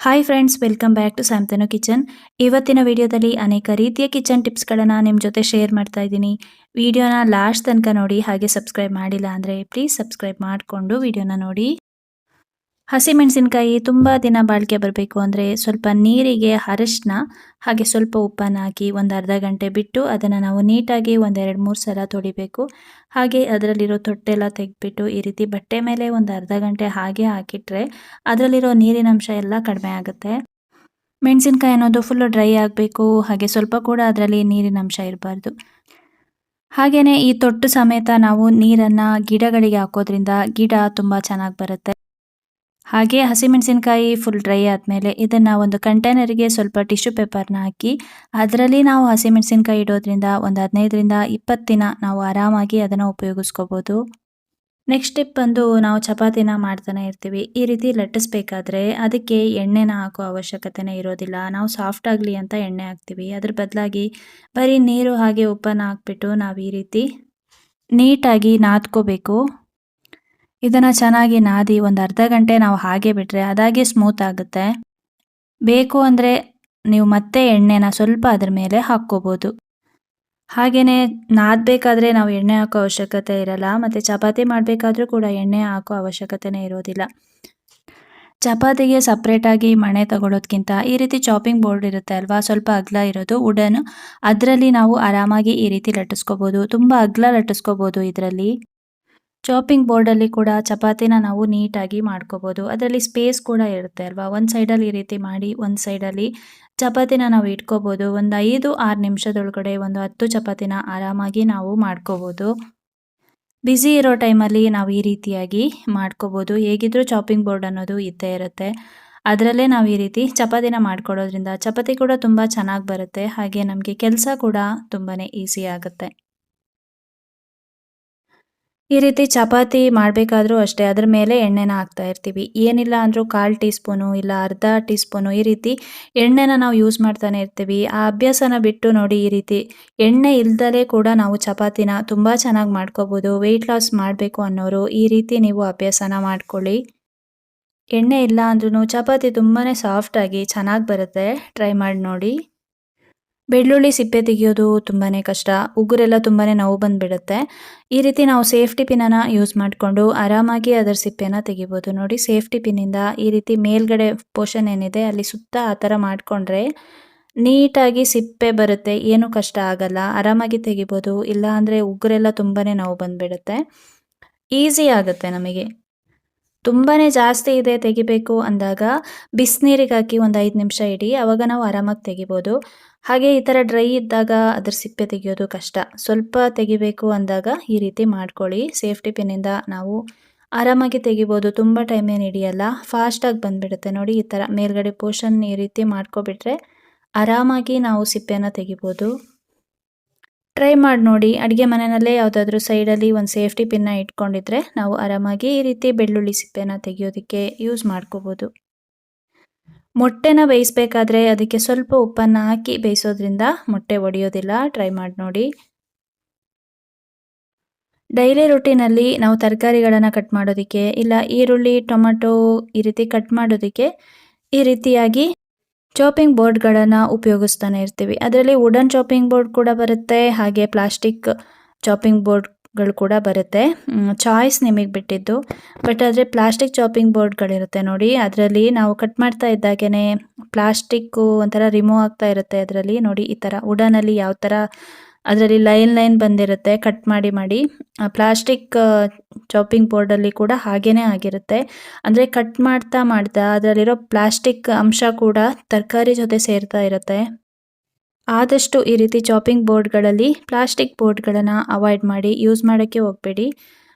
Hi friends, welcome back to Santanu kitchen. ಇವತ್ತಿನ ವಿಡಿಯೋದಲ್ಲಿ ಅನೇಕ ರೀತಿಯ ಕಿಚನ್ ಟಿಪ್ಸ್ಗಳನ್ನು ನಿಮ್ಮ ಜೊತೆ ಶೇರ್ ಮಾಡ್ತಾ ಇದ್ದೀನಿ. ವಿಡಿಯೋನ ಲಾಸ್ಟ್ ತನಕ ನೋಡಿ, ಹಾಗೆ ಸಬ್ಸ್ಕ್ರೈಬ್ ಮಾಡಿಲ್ಲ ಅಂದರೆ ಪ್ಲೀಸ್ ಸಬ್ಸ್ಕ್ರೈಬ್ ಮಾಡಿಕೊಂಡು ವಿಡಿಯೋನ ನೋಡಿ. ಹಸಿಮೆಣಸಿನಕಾಯಿ ತುಂಬ ದಿನ ಬಾಳಿಕೆ ಬರಬೇಕು ಅಂದರೆ ಸ್ವಲ್ಪ ನೀರಿಗೆ ಅರಿಶಿನ ಹಾಗೆ ಸ್ವಲ್ಪ ಉಪ್ಪನ್ನು ಹಾಕಿ ಒಂದು ಅರ್ಧ ಗಂಟೆ ಬಿಟ್ಟು ಅದನ್ನು ನಾವು ನೀಟಾಗಿ ಒಂದು 2-3 ಸಲ ತೊಳಿಬೇಕು. ಹಾಗೆ ಅದರಲ್ಲಿರೋ ತೊಟ್ಟೆಲ್ಲ ತೆಗೆದ್ಬಿಟ್ಟು ಈ ರೀತಿ ಬಟ್ಟೆ ಮೇಲೆ ಒಂದು ಅರ್ಧ ಗಂಟೆ ಹಾಗೆ ಹಾಕಿಟ್ರೆ ಅದರಲ್ಲಿರೋ ನೀರಿನಂಶ ಎಲ್ಲ ಕಡಿಮೆ ಆಗುತ್ತೆ. ಮೆಣಸಿನಕಾಯಿ ಅನ್ನೋದು ಫುಲ್ಲು ಡ್ರೈ ಆಗಬೇಕು, ಹಾಗೆ ಸ್ವಲ್ಪ ಕೂಡ ಅದರಲ್ಲಿ ನೀರಿನಂಶ ಇರಬಾರ್ದು. ಹಾಗೆಯೇ ಈ ತೊಟ್ಟು ಸಮೇತ ನಾವು ನೀರನ್ನು ಗಿಡಗಳಿಗೆ ಹಾಕೋದ್ರಿಂದ ಗಿಡ ತುಂಬ ಚೆನ್ನಾಗಿ ಬರುತ್ತೆ. ಹಾಗೆ ಹಸಿಮೆಣಸಿನಕಾಯಿ ಫುಲ್ ಡ್ರೈ ಆದಮೇಲೆ ಇದನ್ನು ಒಂದು ಕಂಟೈನರಿಗೆ ಸ್ವಲ್ಪ ಟಿಶ್ಯೂ ಪೇಪರ್ನ ಹಾಕಿ ಅದರಲ್ಲಿ ನಾವು ಹಸಿಮೆಣಸಿನಕಾಯಿ ಇಡೋದ್ರಿಂದ ಒಂದು 15-20 ದಿನ ನಾವು ಆರಾಮಾಗಿ ಅದನ್ನು ಉಪಯೋಗಿಸ್ಕೋಬೋದು. ನೆಕ್ಸ್ಟ್ ಟಿಪ್ ಬಂದು, ನಾವು ಚಪಾತಿನ ಮಾಡ್ತಾನೆ ಇರ್ತೀವಿ. ಈ ರೀತಿ ಲಟ್ಟಿಸ್ಬೇಕಾದ್ರೆ ಅದಕ್ಕೆ ಎಣ್ಣೆನ ಹಾಕೋ ಅವಶ್ಯಕತೆನೇ ಇರೋದಿಲ್ಲ. ನಾವು ಸಾಫ್ಟ್ ಆಗಲಿ ಅಂತ ಎಣ್ಣೆ ಹಾಕ್ತೀವಿ. ಅದ್ರ ಬದಲಾಗಿ ಬರೀ ನೀರು ಹಾಗೆ ಉಪ್ಪನ್ನು ಹಾಕ್ಬಿಟ್ಟು ನಾವು ಈ ರೀತಿ ನೀಟಾಗಿ ನಾದ್ಕೋಬೇಕು. ಇದನ್ನು ಚೆನ್ನಾಗಿ ನಾದಿ ಒಂದು ಅರ್ಧ ಗಂಟೆ ನಾವು ಹಾಗೆ ಬಿಟ್ಟರೆ ಅದಾಗೆ ಸ್ಮೂತ್ ಆಗುತ್ತೆ. ಬೇಕು ಅಂದರೆ ನೀವು ಮತ್ತೆ ಎಣ್ಣೆನ ಸ್ವಲ್ಪ ಅದ್ರ ಮೇಲೆ ಹಾಕ್ಕೋಬೋದು. ಹಾಗೆಯೇ ನಾದಬೇಕಾದ್ರೆ ನಾವು ಎಣ್ಣೆ ಹಾಕೋ ಅವಶ್ಯಕತೆ ಇರಲ್ಲ, ಮತ್ತು ಚಪಾತಿ ಮಾಡಬೇಕಾದ್ರೂ ಕೂಡ ಎಣ್ಣೆ ಹಾಕೋ ಅವಶ್ಯಕತೆನೇ ಇರೋದಿಲ್ಲ. ಚಪಾತಿಗೆ ಸಪ್ರೇಟಾಗಿ ಮಣೆ ತಗೊಳ್ಳೋದ್ಕಿಂತ ಈ ರೀತಿ ಚಾಪಿಂಗ್ ಬೋರ್ಡ್ ಇರುತ್ತೆ ಅಲ್ವಾ, ಸ್ವಲ್ಪ ಅಗಲ ಇರೋದು ವುಡನ್, ಅದರಲ್ಲಿ ನಾವು ಆರಾಮಾಗಿ ಈ ರೀತಿ ಲಟ್ಟಿಸ್ಕೋಬೋದು. ತುಂಬ ಅಗಲ ಲಟ್ಟಿಸ್ಕೋಬೋದು ಇದರಲ್ಲಿ. ಚಾಪಿಂಗ್ ಬೋರ್ಡಲ್ಲಿ ಕೂಡ ಚಪಾತಿನ ನಾವು ನೀಟಾಗಿ ಮಾಡ್ಕೋಬೋದು. ಅದರಲ್ಲಿ ಸ್ಪೇಸ್ ಕೂಡ ಇರುತ್ತೆ ಅಲ್ವಾ, ಒಂದು ಸೈಡಲ್ಲಿ ಈ ರೀತಿ ಮಾಡಿ ಒಂದು ಸೈಡಲ್ಲಿ ಚಪಾತಿನ ನಾವು ಇಟ್ಕೋಬೋದು. ಒಂದು 5-6 ನಿಮಿಷದೊಳಗಡೆ ಒಂದು 10 ಚಪಾತಿನ ಆರಾಮಾಗಿ ನಾವು ಮಾಡ್ಕೋಬೋದು. ಬ್ಯುಸಿ ಇರೋ ಟೈಮಲ್ಲಿ ನಾವು ಈ ರೀತಿಯಾಗಿ ಮಾಡ್ಕೋಬೋದು. ಹೇಗಿದ್ರೂ ಚಾಪಿಂಗ್ ಬೋರ್ಡ್ ಅನ್ನೋದು ಇದ್ದೇ ಇರುತ್ತೆ. ಅದರಲ್ಲೇ ನಾವು ಈ ರೀತಿ ಚಪಾತಿನ ಮಾಡ್ಕೊಡೋದ್ರಿಂದ ಚಪಾತಿ ಕೂಡ ತುಂಬ ಚೆನ್ನಾಗಿ ಬರುತ್ತೆ. ಹಾಗೆ ನಮಗೆ ಕೆಲಸ ಕೂಡ ತುಂಬಾ ಈಸಿ ಆಗುತ್ತೆ. ಈ ರೀತಿ ಚಪಾತಿ ಮಾಡಬೇಕಾದ್ರೂ ಅಷ್ಟೇ ಅದ್ರ ಮೇಲೆ ಎಣ್ಣೆನ ಹಾಕ್ತಾ ಇರ್ತೀವಿ. ಏನಿಲ್ಲ ಅಂದರೂ 1/4 ಟೀ ಸ್ಪೂನು ಇಲ್ಲ ಅರ್ಧ ಟೀ ಸ್ಪೂನು ಈ ರೀತಿ ಎಣ್ಣೆನ ನಾವು ಯೂಸ್ ಮಾಡ್ತಾನೆ ಇರ್ತೀವಿ. ಆ ಅಭ್ಯಾಸನ ಬಿಟ್ಟು ನೋಡಿ, ಈ ರೀತಿ ಎಣ್ಣೆ ಇಲ್ದಲೇ ಕೂಡ ನಾವು ಚಪಾತಿನ ತುಂಬ ಚೆನ್ನಾಗಿ ಮಾಡ್ಕೋಬೋದು. ವೆಯ್ಟ್ ಲಾಸ್ ಮಾಡಬೇಕು ಅನ್ನೋರು ಈ ರೀತಿ ನೀವು ಅಭ್ಯಾಸನ ಮಾಡ್ಕೊಳ್ಳಿ. ಎಣ್ಣೆ ಇಲ್ಲ ಅಂದ್ರೂ ಚಪಾತಿ ತುಂಬಾ ಸಾಫ್ಟಾಗಿ ಚೆನ್ನಾಗಿ ಬರುತ್ತೆ. ಟ್ರೈ ಮಾಡಿ ನೋಡಿ. ಬೆಳ್ಳುಳ್ಳಿ ಸಿಪ್ಪೆ ತೆಗೆಯೋದು ತುಂಬಾ ಕಷ್ಟ, ಉಗುರೆಲ್ಲ ತುಂಬಾ ನೋವು ಬಂದುಬಿಡುತ್ತೆ. ಈ ರೀತಿ ನಾವು ಸೇಫ್ಟಿ ಪಿನ್ನನ್ನು ಯೂಸ್ ಮಾಡಿಕೊಂಡು ಆರಾಮಾಗಿ ಅದರ ಸಿಪ್ಪೆನ ತೆಗಿಬೋದು. ನೋಡಿ, ಸೇಫ್ಟಿ ಪಿನ್ನಿಂದ ಈ ರೀತಿ ಮೇಲ್ಗಡೆ ಪೋರ್ಷನ್ ಏನಿದೆ ಅಲ್ಲಿ ಸುತ್ತ ಆ ಥರ ಮಾಡಿಕೊಂಡ್ರೆ ನೀಟಾಗಿ ಸಿಪ್ಪೆ ಬರುತ್ತೆ. ಏನೂ ಕಷ್ಟ ಆಗಲ್ಲ, ಆರಾಮಾಗಿ ತೆಗಿಬೋದು. ಇಲ್ಲ ಅಂದರೆ ಉಗುರೆಲ್ಲ ತುಂಬಾ ನೋವು ಬಂದುಬಿಡುತ್ತೆ. ಈಸಿ ಆಗುತ್ತೆ ನಮಗೆ. ತುಂಬಾ ಜಾಸ್ತಿ ಇದೆ ತೆಗಿಬೇಕು ಅಂದಾಗ ಬಿಸಿನೀರಿಗೆ ಹಾಕಿ ಒಂದು 5 ನಿಮಿಷ ಇಡಿ, ಆವಾಗ ನಾವು ಆರಾಮಾಗಿ ತೆಗಿಬೋದು. ಹಾಗೆ ಈ ಥರ ಡ್ರೈ ಇದ್ದಾಗ ಅದ್ರ ಸಿಪ್ಪೆ ತೆಗೆಯೋದು ಕಷ್ಟ. ಸ್ವಲ್ಪ ತೆಗಿಬೇಕು ಅಂದಾಗ ಈ ರೀತಿ ಮಾಡ್ಕೊಳ್ಳಿ. ಸೇಫ್ಟಿ ಪಿನ್ನಿಂದ ನಾವು ಆರಾಮಾಗಿ ತೆಗಿಬೋದು. ತುಂಬ ಟೈಮ್ ಏನು ಹಿಡಿಯಲ್ಲ, ಫಾಸ್ಟಾಗಿ ಬಂದುಬಿಡುತ್ತೆ. ನೋಡಿ, ಈ ಥರ ಮೇಲ್ಗಡೆ ಪೋರ್ಷನ್ ಈ ರೀತಿ ಮಾಡ್ಕೊಬಿಟ್ರೆ ಆರಾಮಾಗಿ ನಾವು ಸಿಪ್ಪೆನ ತೆಗಿಬೋದು. ಟ್ರೈ ಮಾಡಿ ನೋಡಿ. ಅಡುಗೆ ಮನೆಯಲ್ಲೇ ಯಾವುದಾದ್ರೂ ಸೈಡಲ್ಲಿ ಒಂದು ಸೇಫ್ಟಿ ಪಿನ್ನ ಇಟ್ಕೊಂಡಿದ್ರೆ ನಾವು ಆರಾಮಾಗಿ ಈ ರೀತಿ ಬೆಳ್ಳುಳ್ಳಿ ಸಿಪ್ಪೆನ ತೆಗೆಯೋದಕ್ಕೆ ಯೂಸ್ ಮಾಡ್ಕೋಬೋದು. ಮೊಟ್ಟೆನ ಬೇಯಿಸಬೇಕಾದ್ರೆ ಅದಕ್ಕೆ ಸ್ವಲ್ಪ ಉಪ್ಪನ್ನು ಹಾಕಿ ಬೇಯಿಸೋದ್ರಿಂದ ಮೊಟ್ಟೆ ಒಡೆಯೋದಿಲ್ಲ. ಟ್ರೈ ಮಾಡಿ ನೋಡಿ. ಡೈಲಿ ರೂಟೀನಲ್ಲಿ ನಾವು ತರಕಾರಿಗಳನ್ನು ಕಟ್ ಮಾಡೋದಕ್ಕೆ ಇಲ್ಲ ಈರುಳ್ಳಿ ಟೊಮೆಟೊ ಈ ರೀತಿ ಕಟ್ ಮಾಡೋದಕ್ಕೆ ಈ ರೀತಿಯಾಗಿ ಚಾಪಿಂಗ್ ಬೋರ್ಡ್ಗಳನ್ನು ಉಪಯೋಗಿಸ್ತಾನೆ ಇರ್ತೀವಿ. ಅದರಲ್ಲಿ ವುಡನ್ ಚಾಪಿಂಗ್ ಬೋರ್ಡ್ ಕೂಡ ಬರುತ್ತೆ, ಹಾಗೆ ಪ್ಲಾಸ್ಟಿಕ್ ಚಾಪಿಂಗ್ ಬೋರ್ಡ್ಗಳು ಕೂಡ ಬರುತ್ತೆ. ಚಾಯ್ಸ್ ನಿಮಗೆ ಬಿಟ್ಟಿದ್ದು. ಬಟ್ ಆದರೆ ಪ್ಲಾಸ್ಟಿಕ್ ಚಾಪಿಂಗ್ ಬೋರ್ಡ್ಗಳಿರುತ್ತೆ ನೋಡಿ, ಅದರಲ್ಲಿ ನಾವು ಕಟ್ ಮಾಡ್ತಾ ಇದ್ದಾಗೇ ಪ್ಲಾಸ್ಟಿಕ್ಕು ಒಂಥರ ರಿಮೂವ್ ಆಗ್ತಾ ಇರುತ್ತೆ. ಅದರಲ್ಲಿ ನೋಡಿ, ಈ ಥರ ವುಡನಲ್ಲಿ ಯಾವ ಥರ ಅದರಲ್ಲಿ ಲೈನ್ ಬಂದಿರುತ್ತೆ ಕಟ್ ಮಾಡಿ. ಪ್ಲಾಸ್ಟಿಕ್ ಚಾಪಿಂಗ್ ಬೋರ್ಡಲ್ಲಿ ಕೂಡ ಹಾಗೇ ಆಗಿರುತ್ತೆ. ಅಂದರೆ ಕಟ್ ಮಾಡ್ತಾ ಅದರಲ್ಲಿರೋ ಪ್ಲಾಸ್ಟಿಕ್ ಅಂಶ ಕೂಡ ತರಕಾರಿ ಜೊತೆ ಸೇರ್ತಾ ಇರುತ್ತೆ. ಆದಷ್ಟು ಈ ರೀತಿ ಚಾಪಿಂಗ್ ಬೋರ್ಡ್ಗಳಲ್ಲಿ ಪ್ಲಾಸ್ಟಿಕ್ ಬೋರ್ಡ್ಗಳನ್ನು ಅವಾಯ್ಡ್ ಮಾಡಿ, ಯೂಸ್ ಮಾಡೋಕ್ಕೆ ಹೋಗಬೇಡಿ.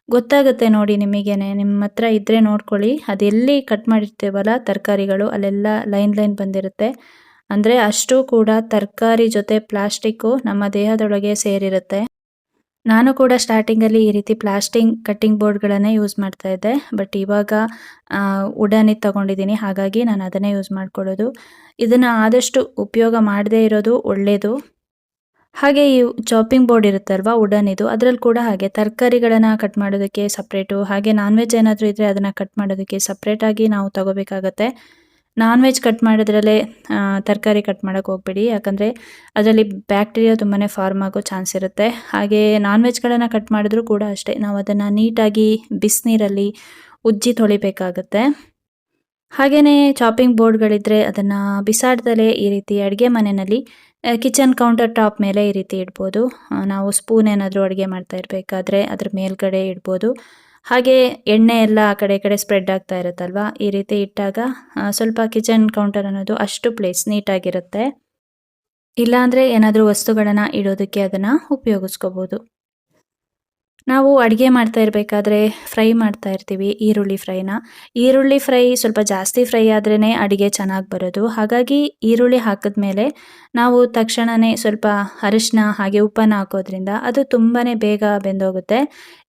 ಗೊತ್ತಾಗುತ್ತೆ ನೋಡಿ ನಿಮಗೇನೆ, ನಿಮ್ಮ ಹತ್ರ ಇದ್ದರೆ ನೋಡ್ಕೊಳ್ಳಿ. ಅದೆಲ್ಲಿ ಕಟ್ ಮಾಡಿರ್ತೀವಲ್ಲ ತರಕಾರಿಗಳು ಅಲ್ಲೆಲ್ಲ ಲೈನ್ ಬಂದಿರುತ್ತೆ. ಅಂದರೆ ಅಷ್ಟು ಕೂಡ ತರಕಾರಿ ಜೊತೆ ಪ್ಲಾಸ್ಟಿಕ್ಕು ನಮ್ಮ ದೇಹದೊಳಗೆ ಸೇರಿರುತ್ತೆ. ನಾನು ಕೂಡ ಸ್ಟಾರ್ಟಿಂಗಲ್ಲಿ ಈ ರೀತಿ ಪ್ಲಾಸ್ಟಿಕ್ ಕಟ್ಟಿಂಗ್ ಬೋರ್ಡ್ಗಳನ್ನೇ ಯೂಸ್ ಮಾಡ್ತಾ ಇದ್ದೆ. ಬಟ್ ಇವಾಗ ವುಡನಿದ್ದು ತಗೊಂಡಿದ್ದೀನಿ, ಹಾಗಾಗಿ ನಾನು ಅದನ್ನೇ ಯೂಸ್ ಮಾಡ್ಕೊಳ್ಳೋದು. ಇದನ್ನು ಆದಷ್ಟು ಉಪಯೋಗ ಮಾಡದೇ ಇರೋದು ಒಳ್ಳೆಯದು. ಹಾಗೆ ಈ ಚಾಪಿಂಗ್ ಬೋರ್ಡ್ ಇರುತ್ತಲ್ವಾ ವುಡನ್ ಅದರಲ್ಲಿ ಕೂಡ ಹಾಗೆ ತರಕಾರಿಗಳನ್ನು ಕಟ್ ಮಾಡೋದಕ್ಕೆ ಸಪ್ರೇಟು, ಹಾಗೆ ನಾನ್ ವೆಜ್ ಏನಾದರೂ ಇದ್ದರೆ ಅದನ್ನು ಕಟ್ ಮಾಡೋದಕ್ಕೆ ಸಪ್ರೇಟಾಗಿ ನಾವು ತಗೋಬೇಕಾಗತ್ತೆ. ನಾನ್ ವೆಜ್ ಕಟ್ ಮಾಡೋದ್ರಲ್ಲೇ ತರಕಾರಿ ಕಟ್ ಮಾಡೋಕ್ಕೆ ಹೋಗ್ಬೇಡಿ, ಯಾಕಂದರೆ ಅದರಲ್ಲಿ ಬ್ಯಾಕ್ಟೀರಿಯಾ ತುಂಬಾ ಫಾರ್ಮ್ ಆಗೋ ಚಾನ್ಸ್ ಇರುತ್ತೆ. ಹಾಗೆ ನಾನ್ ವೆಜ್ಗಳನ್ನು ಕಟ್ ಮಾಡಿದ್ರೂ ಕೂಡ ಅಷ್ಟೇ, ನಾವು ಅದನ್ನು ನೀಟಾಗಿ ಬಿಸಿನೀರಲ್ಲಿ ಉಜ್ಜಿ ತೊಳಿಬೇಕಾಗುತ್ತೆ. ಹಾಗೆಯೇ ಚಾಪಿಂಗ್ ಬೋರ್ಡ್ಗಳಿದ್ದರೆ ಅದನ್ನು ಬಿಸಾಡ್ದಲೇ ಈ ರೀತಿ ಅಡುಗೆ ಮನೆಯಲ್ಲಿ ಕಿಚನ್ ಕೌಂಟರ್ ಟಾಪ್ ಮೇಲೆ ಈ ರೀತಿ ಇಡ್ಬೋದು. ನಾವು ಸ್ಪೂನ್ ಏನಾದರೂ ಅಡುಗೆ ಮಾಡ್ತಾ ಇರಬೇಕಾದ್ರೆ ಅದ್ರ ಮೇಲ್ಗಡೆ ಇಡ್ಬೋದು. ಹಾಗೆ ಎಣ್ಣೆ ಎಲ್ಲ ಆ ಕಡೆ ಈ ಕಡೆ ಸ್ಪ್ರೆಡ್ ಆಗ್ತಾ ಇರುತ್ತಲ್ವ, ಈ ರೀತಿ ಇಟ್ಟಾಗ ಸ್ವಲ್ಪ ಕಿಚನ್ ಕೌಂಟರ್ ಅನ್ನೋದು ಅಷ್ಟು ಪ್ಲೇಸ್ ನೀಟಾಗಿರುತ್ತೆ. ಇಲ್ಲಾಂದರೆ ಏನಾದರೂ ವಸ್ತುಗಳನ್ನು ಇಡೋದಕ್ಕೆ ಅದನ್ನು ಉಪಯೋಗಿಸ್ಕೋಬೋದು. ನಾವು ಅಡುಗೆ ಮಾಡ್ತಾ ಇರಬೇಕಾದ್ರೆ ಫ್ರೈ ಮಾಡ್ತಾ ಇರ್ತೀವಿ ಈರುಳ್ಳಿ ಫ್ರೈನ. ಈರುಳ್ಳಿ ಫ್ರೈ ಸ್ವಲ್ಪ ಜಾಸ್ತಿ ಫ್ರೈ ಆದ್ರೇ ಅಡುಗೆ ಚೆನ್ನಾಗಿ ಬರೋದು. ಹಾಗಾಗಿ ಈರುಳ್ಳಿ ಹಾಕಿದ್ಮೇಲೆ ನಾವು ತಕ್ಷಣವೇ ಸ್ವಲ್ಪ ಅರಿಶಿನ ಹಾಗೆ ಉಪ್ಪನ್ನು ಹಾಕೋದ್ರಿಂದ ಅದು ತುಂಬಾ ಬೇಗ ಬೆಂದೋಗುತ್ತೆ.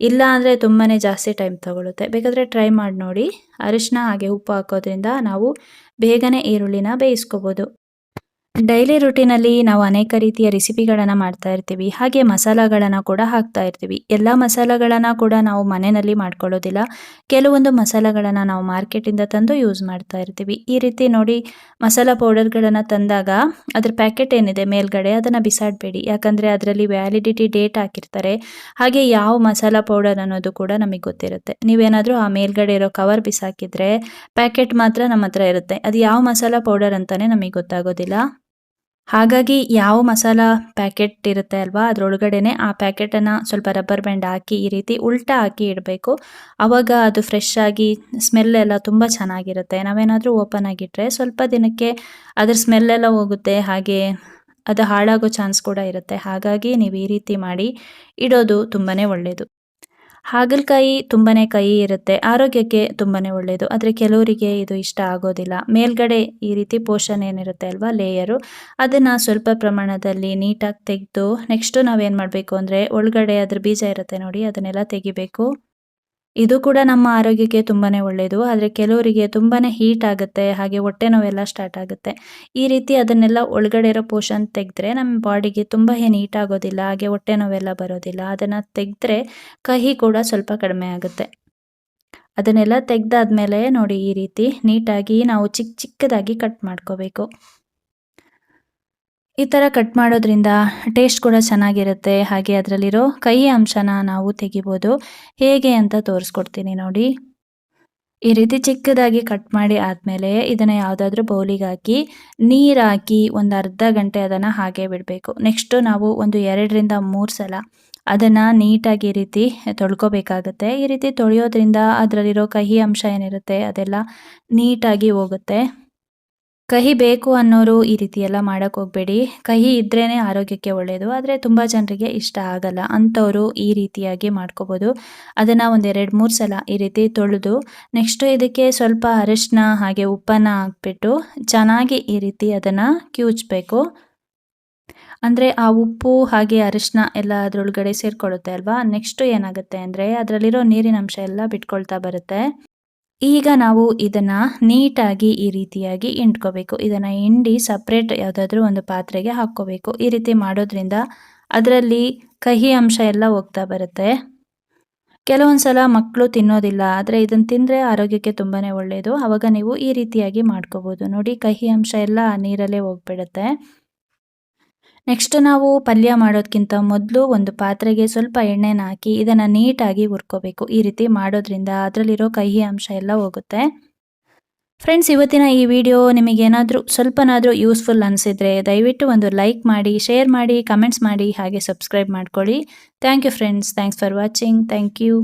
ಇಲ್ಲ ಅಂದರೆ ತುಂಬಾ ಜಾಸ್ತಿ ಟೈಮ್ ತಗೊಳುತ್ತೆ. ಬೇಕಾದರೆ ಟ್ರೈ ಮಾಡಿ ನೋಡಿ. ಅರಿಶಿನ ಹಾಗೆ ಉಪ್ಪು ಹಾಕೋದ್ರಿಂದ ನಾವು ಬೇಗನೆ ಈರುಳ್ಳಿನ ಬೇಯಿಸ್ಕೋಬೋದು. ಡೈಲಿ ರುಟೀನಲ್ಲಿ ನಾವು ಅನೇಕ ರೀತಿಯ ರೆಸಿಪಿಗಳನ್ನು ಮಾಡ್ತಾ ಇರ್ತೀವಿ. ಹಾಗೆ ಮಸಾಲಗಳನ್ನು ಕೂಡ ಹಾಕ್ತಾ ಇರ್ತೀವಿ. ಎಲ್ಲ ಮಸಾಲಗಳನ್ನು ಕೂಡ ನಾವು ಮನೆಯಲ್ಲಿ ಮಾಡ್ಕೊಳ್ಳೋದಿಲ್ಲ. ಕೆಲವೊಂದು ಮಸಾಲಗಳನ್ನು ನಾವು ಮಾರ್ಕೆಟಿಂದ ತಂದು ಯೂಸ್ ಮಾಡ್ತಾ ಇರ್ತೀವಿ. ಈ ರೀತಿ ನೋಡಿ, ಮಸಾಲ ಪೌಡರ್ಗಳನ್ನು ತಂದಾಗ ಅದ್ರ ಪ್ಯಾಕೆಟ್ ಏನಿದೆ ಮೇಲ್ಗಡೆ ಅದನ್ನು ಬಿಸಾಡಬೇಡಿ. ಯಾಕಂದರೆ ಅದರಲ್ಲಿ ವ್ಯಾಲಿಡಿಟಿ ಡೇಟ್ ಹಾಕಿರ್ತಾರೆ. ಹಾಗೆ ಯಾವ ಮಸಾಲ ಪೌಡರ್ ಅನ್ನೋದು ಕೂಡ ನಮಗೆ ಗೊತ್ತಿರುತ್ತೆ. ನೀವೇನಾದರೂ ಆ ಮೇಲ್ಗಡೆ ಇರೋ ಕವರ್ ಬಿಸಾಕಿದ್ರೆ ಪ್ಯಾಕೆಟ್ ಮಾತ್ರ ನಮ್ಮ ಹತ್ರ ಇರುತ್ತೆ. ಅದು ಯಾವ ಮಸಾಲ ಪೌಡರ್ ಅಂತಲೇ ನಮಗೆ ಗೊತ್ತಾಗೋದಿಲ್ಲ. ಹಾಗಾಗಿ ಯಾವ ಮಸಾಲ ಪ್ಯಾಕೆಟ್ ಇರುತ್ತೆ ಅಲ್ವಾ, ಅದರೊಳಗಡೆನೆ ಆ ಪ್ಯಾಕೆಟನ್ನು ಸ್ವಲ್ಪ ರಬ್ಬರ್ ಬ್ಯಾಂಡ್ ಹಾಕಿ ಈ ರೀತಿ ಉಲ್ಟಾ ಹಾಕಿ ಇಡಬೇಕು. ಆವಾಗ ಅದು ಫ್ರೆಶ್ ಆಗಿ ಸ್ಮೆಲ್ ಎಲ್ಲ ತುಂಬ ಚೆನ್ನಾಗಿರುತ್ತೆ. ನಾವೇನಾದರೂ ಓಪನ್ ಆಗಿಟ್ಟರೆ ಸ್ವಲ್ಪ ದಿನಕ್ಕೆ ಅದ್ರ ಸ್ಮೆಲ್ಲೆಲ್ಲ ಹೋಗುತ್ತೆ. ಹಾಗೆ ಅದು ಹಾಳಾಗೋ ಚಾನ್ಸ್ ಕೂಡ ಇರುತ್ತೆ. ಹಾಗಾಗಿ ನೀವು ಈ ರೀತಿ ಮಾಡಿ ಇಡೋದು ತುಂಬಾ ಒಳ್ಳೆಯದು. ಹಾಗಲಕಾಯಿ ತುಂಬಾ ಕಹಿ ಇರುತ್ತೆ, ಆರೋಗ್ಯಕ್ಕೆ ತುಂಬಾ ಒಳ್ಳೆಯದು. ಆದರೆ ಕೆಲವರಿಗೆ ಇದು ಇಷ್ಟ ಆಗೋದಿಲ್ಲ. ಮೇಲ್ಗಡೆ ಈ ರೀತಿ ಪೋರ್ಷನ್ ಏನಿರುತ್ತೆ ಅಲ್ವಾ, ಲೇಯರು, ಅದನ್ನು ಸ್ವಲ್ಪ ಪ್ರಮಾಣದಲ್ಲಿ ನೀಟಾಗಿ ತೆಗೆದು ನೆಕ್ಸ್ಟು ನಾವೇನು ಮಾಡಬೇಕು ಅಂದರೆ ಒಳಗಡೆ ಅದ್ರ ಬೀಜ ಇರುತ್ತೆ ನೋಡಿ, ಅದನ್ನೆಲ್ಲ ತೆಗಿಬೇಕು. ಇದು ಕೂಡ ನಮ್ಮ ಆರೋಗ್ಯಕ್ಕೆ ತುಂಬಾ ಒಳ್ಳೆಯದು. ಆದರೆ ಕೆಲವರಿಗೆ ತುಂಬಾ ಹೀಟ್ ಆಗುತ್ತೆ, ಹಾಗೆ ಹೊಟ್ಟೆ ನೋವೆಲ್ಲ ಸ್ಟಾರ್ಟ್ ಆಗುತ್ತೆ. ಈ ರೀತಿ ಅದನ್ನೆಲ್ಲ ಒಳಗಡೆ ಇರೋ ಪೋರ್ಷನ್ ತೆಗೆದ್ರೆ ನಮ್ಮ ಬಾಡಿಗೆ ತುಂಬ ಏನು ಹೀಟ್ ಆಗೋದಿಲ್ಲ, ಹಾಗೆ ಹೊಟ್ಟೆ ನೋವೆಲ್ಲ ಬರೋದಿಲ್ಲ. ಅದನ್ನು ತೆಗೆದ್ರೆ ಕಹಿ ಕೂಡ ಸ್ವಲ್ಪ ಕಡಿಮೆ ಆಗುತ್ತೆ. ಅದನ್ನೆಲ್ಲ ತೆಗೆದಾದ್ಮೇಲೆ ನೋಡಿ ಈ ರೀತಿ ನೀಟಾಗಿ ನಾವು ಚಿಕ್ಕ ಚಿಕ್ಕದಾಗಿ ಕಟ್ ಮಾಡ್ಕೋಬೇಕು. ಈ ಥರ ಕಟ್ ಮಾಡೋದ್ರಿಂದ ಟೇಸ್ಟ್ ಕೂಡ ಚೆನ್ನಾಗಿರುತ್ತೆ. ಹಾಗೆ ಅದರಲ್ಲಿರೋ ಕಹಿ ಅಂಶನ ನಾವು ತೆಗಿಬೋದು. ಹೇಗೆ ಅಂತ ತೋರಿಸ್ಕೊಡ್ತೀನಿ ನೋಡಿ. ಈ ರೀತಿ ಚಿಕ್ಕದಾಗಿ ಕಟ್ ಮಾಡಿ ಆದಮೇಲೆ ಇದನ್ನು ಯಾವುದಾದ್ರೂ ಬೌಲಿಗೆ ಹಾಕಿ ನೀರು ಹಾಕಿ ಒಂದು ಅರ್ಧ ಗಂಟೆ ಅದನ್ನು ಹಾಗೆ ಬಿಡಬೇಕು. ನೆಕ್ಸ್ಟು ನಾವು ಒಂದು 2ರಿಂದ 3 ಸಲ ಅದನ್ನು ನೀಟಾಗಿ ಈ ರೀತಿ ತೊಳ್ಕೊಬೇಕಾಗತ್ತೆ. ಈ ರೀತಿ ತೊಳೆಯೋದ್ರಿಂದ ಅದರಲ್ಲಿರೋ ಕಹಿ ಅಂಶ ಏನಿರುತ್ತೆ ಅದೆಲ್ಲ ನೀಟಾಗಿ ಹೋಗುತ್ತೆ. ಕಹಿ ಬೇಕು ಅನ್ನೋರು ಈ ರೀತಿ ಎಲ್ಲ ಮಾಡೋಕ್ಕೆ ಹೋಗಬೇಡಿ. ಕಹಿ ಇದ್ರೇ ಆರೋಗ್ಯಕ್ಕೆ ಒಳ್ಳೆಯದು. ಆದರೆ ತುಂಬ ಜನರಿಗೆ ಇಷ್ಟ ಆಗಲ್ಲ, ಅಂಥವರು ಈ ರೀತಿಯಾಗಿ ಮಾಡ್ಕೋಬೋದು. ಅದನ್ನು ಒಂದು 2-3 ಸಲ ಈ ರೀತಿ ತೊಳೆದು ನೆಕ್ಸ್ಟು ಇದಕ್ಕೆ ಸ್ವಲ್ಪ ಅರಿಶಿನ ಹಾಗೆ ಉಪ್ಪನ್ನು ಹಾಕ್ಬಿಟ್ಟು ಚೆನ್ನಾಗಿ ಈ ರೀತಿ ಅದನ್ನು ಕಿವುಚಬೇಕು. ಅಂದರೆ ಆ ಉಪ್ಪು ಹಾಗೆ ಅರಿಶಿನ ಎಲ್ಲ ಅದರೊಳಗಡೆ ಸೇರಿಕೊಳ್ಳುತ್ತೆ ಅಲ್ವಾ. ನೆಕ್ಸ್ಟು ಏನಾಗುತ್ತೆ ಅಂದರೆ ಅದರಲ್ಲಿರೋ ನೀರಿನ ಅಂಶ ಎಲ್ಲ ಬಿಟ್ಕೊಳ್ತಾ ಬರುತ್ತೆ. ಈಗ ನಾವು ಇದನ್ನು ನೀಟಾಗಿ ಈ ರೀತಿಯಾಗಿ ಹಿಂಡ್ಕೋಬೇಕು. ಇದನ್ನು ಹಿಂಡಿ ಸಪ್ರೇಟ್ ಯಾವುದಾದ್ರೂ ಒಂದು ಪಾತ್ರೆಗೆ ಹಾಕ್ಕೋಬೇಕು. ಈ ರೀತಿ ಮಾಡೋದ್ರಿಂದ ಅದರಲ್ಲಿ ಕಹಿ ಅಂಶ ಎಲ್ಲ ಹೋಗ್ತಾ ಬರುತ್ತೆ. ಕೆಲವೊಂದು ಸಲ ಮಕ್ಕಳು ತಿನ್ನೋದಿಲ್ಲ, ಆದರೆ ಇದನ್ನು ತಿಂದರೆ ಆರೋಗ್ಯಕ್ಕೆ ತುಂಬಾ ಒಳ್ಳೆಯದು. ಆವಾಗ ನೀವು ಈ ರೀತಿಯಾಗಿ ಮಾಡ್ಕೋಬೋದು. ನೋಡಿ, ಕಹಿ ಅಂಶ ಎಲ್ಲ ಆ ನೀರಲ್ಲೇ ಹೋಗ್ಬಿಡುತ್ತೆ. ನೆಕ್ಸ್ಟ್ ನಾವು ಪಲ್ಯ ಮಾಡೋದಕ್ಕಿಂತ ಮೊದಲು ಒಂದು ಪಾತ್ರೆಗೆ ಸ್ವಲ್ಪ ಎಣ್ಣೆನ ಹಾಕಿ ಇದನ್ನು ನೀಟಾಗಿ ಹುರ್ಕೋಬೇಕು. ಈ ರೀತಿ ಮಾಡೋದ್ರಿಂದ ಅದರಲ್ಲಿರೋ ಕಹಿ ಅಂಶ ಎಲ್ಲ ಹೋಗುತ್ತೆ. ಫ್ರೆಂಡ್ಸ್, ಇವತ್ತಿನ ಈ ವಿಡಿಯೋ ನಿಮಗೇನಾದರೂ ಸ್ವಲ್ಪನಾದರೂ ಯೂಸ್ಫುಲ್ ಅನಿಸಿದರೆ ದಯವಿಟ್ಟು ಒಂದು ಲೈಕ್ ಮಾಡಿ, ಶೇರ್ ಮಾಡಿ, ಕಮೆಂಟ್ಸ್ ಮಾಡಿ, ಹಾಗೆ ಸಬ್ಸ್ಕ್ರೈಬ್ ಮಾಡ್ಕೊಳ್ಳಿ. Thank you friends. Thanks for watching. Thank you.